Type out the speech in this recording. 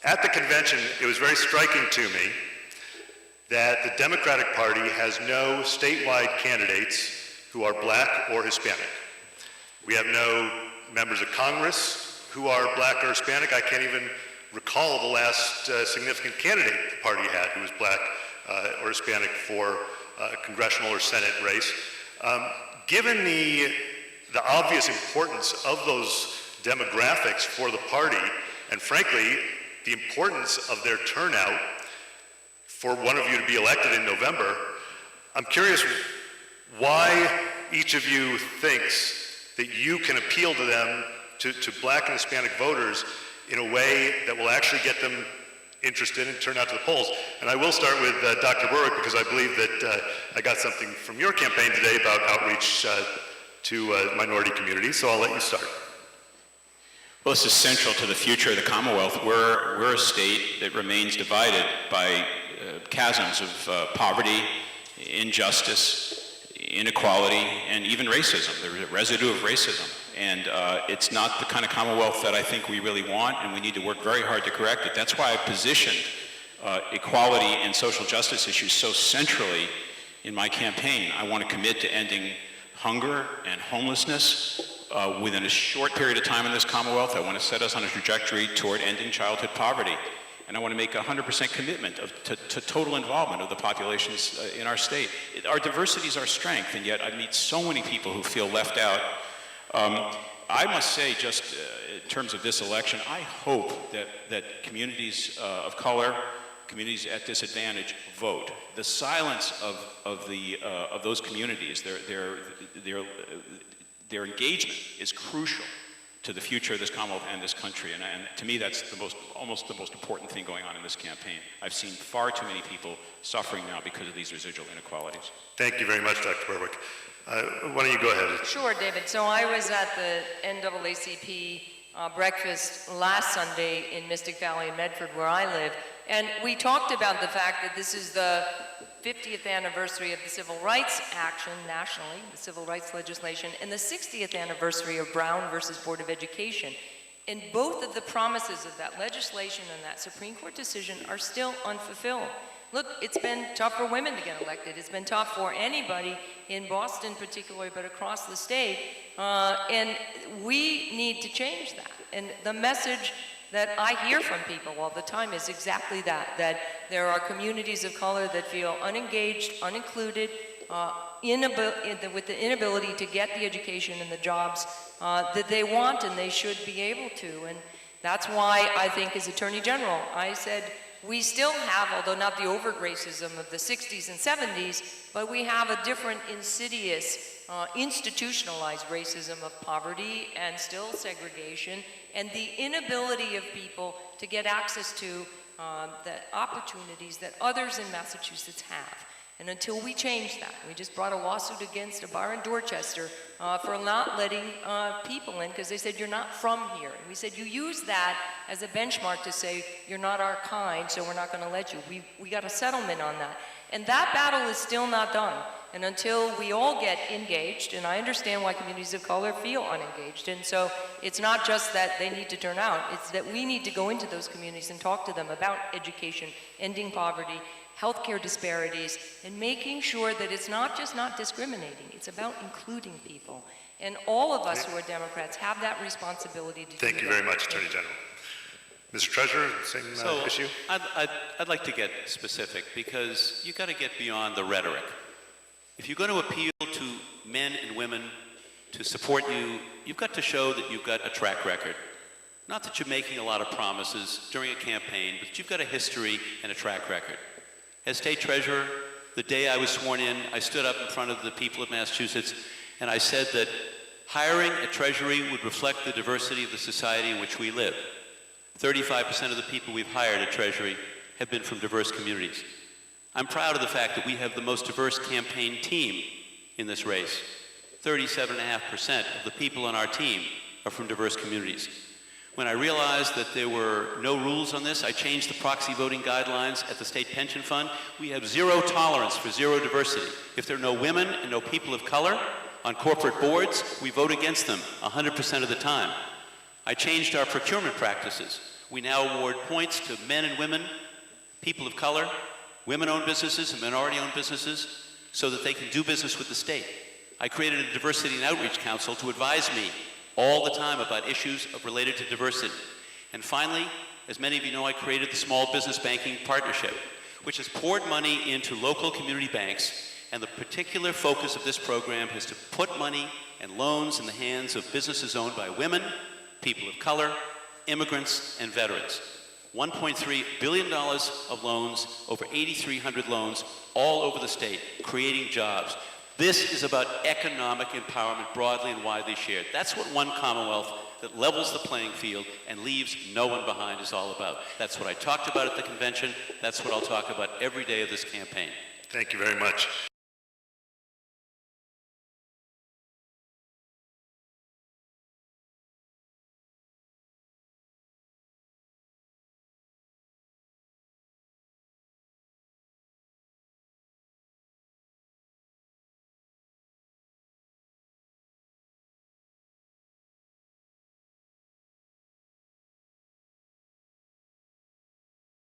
At the convention, it was very striking to me that the Democratic Party has no statewide candidates who are black or Hispanic. We have no members of Congress who are black or Hispanic. I can't even recall the last significant candidate the party had who was black or Hispanic for a congressional or Senate race. Given the obvious importance of those demographics for the party, and frankly, the importance of their turnout for one of you to be elected in November, I'm curious why each of you thinks that you can appeal to them, to black and Hispanic voters, in a way that will actually get them interested and turn out to the polls. And I will start with Dr. Berwick, because I believe that I got something from your campaign today about outreach to minority communities, so I'll let you start. Well, this is central to the future of the Commonwealth. We're a state that remains divided by chasms of poverty, injustice, inequality, and even racism. There's a residue of racism. And it's not the kind of Commonwealth that I think we really want, and we need to work very hard to correct it. That's why I positioned equality and social justice issues so centrally in my campaign. I want to commit to ending hunger and homelessness within a short period of time in this Commonwealth. I want to set us on a trajectory toward ending childhood poverty. And I want to make a 100% commitment to total involvement of the populations in our state. Our diversity is our strength, and yet I meet so many people who feel left out. I must say, just in terms of this election, I hope that communities of color, communities at disadvantage, vote. The silence of those communities, their engagement is crucial to the future of this Commonwealth and this country. And to me, that's almost the most important thing going on in this campaign. I've seen far too many people suffering now because of these residual inequalities. Thank you very much, Dr. Berwick. Why don't you go ahead? Sure, David. So I was at the NAACP breakfast last Sunday in Mystic Valley in Medford, where I live, and we talked about the fact that this is the 50th anniversary of the Civil Rights Action nationally, the Civil Rights legislation, and the 60th anniversary of Brown versus Board of Education. And both of the promises of that legislation and that Supreme Court decision are still unfulfilled. Look, it's been tough for women to get elected. It's been tough for anybody in Boston particularly, but across the state. And we need to change that. And the message that I hear from people all the time is exactly that there are communities of color that feel unengaged, unincluded, with the inability to get the education and the jobs that they want and they should be able to. And that's why I think as Attorney General, I said, we still have, although not the overt racism of the 60s and 70s, but we have a different insidious, institutionalized racism of poverty and still segregation, and the inability of people to get access to the opportunities that others in Massachusetts have. And until we change that, we just brought a lawsuit against a bar in Dorchester for not letting people in because they said, you're not from here. And we said, you use that as a benchmark to say, you're not our kind, so we're not going to let you. We got a settlement on that. And that battle is still not done. And until we all get engaged, and I understand why communities of color feel unengaged, and so it's not just that they need to turn out, it's that we need to go into those communities and talk to them about education, ending poverty, healthcare disparities, and making sure that it's not just not discriminating, it's about including people. And all of us who are Democrats have that responsibility to do that. Thank you very much, Attorney General. Mr. Treasurer, same issue? I'd like to get specific because you've got to get beyond the rhetoric. If you're going to appeal to men and women to support you, you've got to show that you've got a track record. Not that you're making a lot of promises during a campaign, but you've got a history and a track record. As State Treasurer, the day I was sworn in, I stood up in front of the people of Massachusetts and I said that hiring a Treasury would reflect the diversity of the society in which we live. 35% of the people we've hired at Treasury have been from diverse communities. I'm proud of the fact that we have the most diverse campaign team in this race. 37.5% of the people on our team are from diverse communities. When I realized that there were no rules on this, I changed the proxy voting guidelines at the State Pension Fund. We have zero tolerance for zero diversity. If there are no women and no people of color on corporate boards, we vote against them 100% of the time. I changed our procurement practices. We now award points to men and women, people of color, women-owned businesses and minority-owned businesses, so that they can do business with the state. I created a Diversity and Outreach Council to advise me all the time about issues related to diversity. And finally, as many of you know, I created the Small Business Banking Partnership, which has poured money into local community banks, and the particular focus of this program is to put money and loans in the hands of businesses owned by women, people of color, immigrants, and veterans. $1.3 billion of loans, over 8,300 loans all over the state, creating jobs. This is about economic empowerment broadly and widely shared. That's what one Commonwealth that levels the playing field and leaves no one behind is all about. That's what I talked about at the convention. That's what I'll talk about every day of this campaign. Thank you very much.